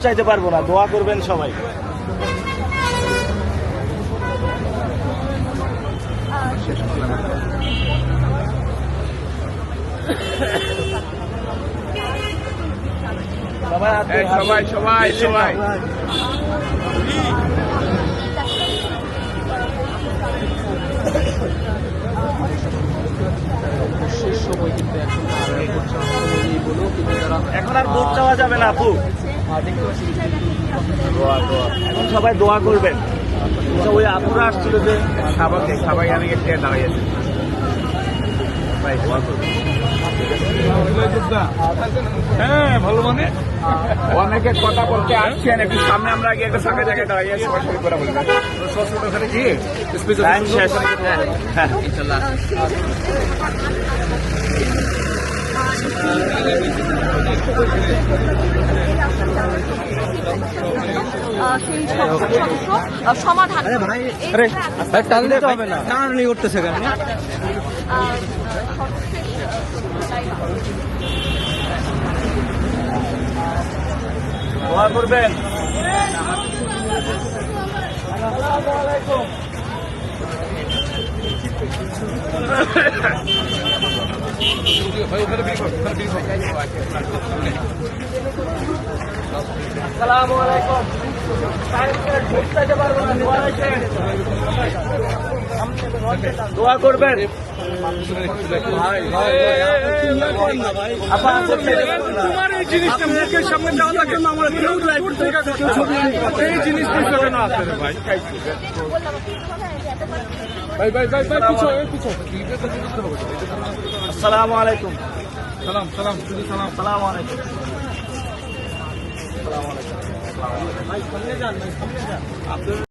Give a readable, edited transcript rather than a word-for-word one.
চাইতে পারবো না, দোয়া করবেন সবাই। সবাই সবাই সবাই এখন আর ভোট চাওয়া যাবে না আপু, এখন সবাই দোয়া করবেন। ওই আপুরা আসছিল যে সবাই আমি দাঁড়াই আছে ভাই, দোয়া করবেন। হ্যাঁ ভালো, মানে অনেকে কথা বলতে আসছেন, একটু সামনে আমরা আগে একটা ফাঁকা জায়গায় দাঁড়িয়ে আছি, সবাই করে বলবেন ওখানে কি টাইম শেষ। সমাধান হবে না, টানাটানি করতেছে কেন? দোয়া করবেন। আসসালামু আলাইকুম। দোয়া করবেন। তোমার এই জিনিসটা মুখের সামনে যাওয়া থাকে না, আমার কেউ এই জিনিসটা কেন আসতে ভাই? ভাই ভাই ভাই ভাই পিছো পিছো। আসসালামু আলাইকুম। সালাম সালাম শুধু সালাম। আসসালামু আলাইকুম। আসসালামু আলাইকুম। ভাই সামনে যান, ভাই সামনে যান।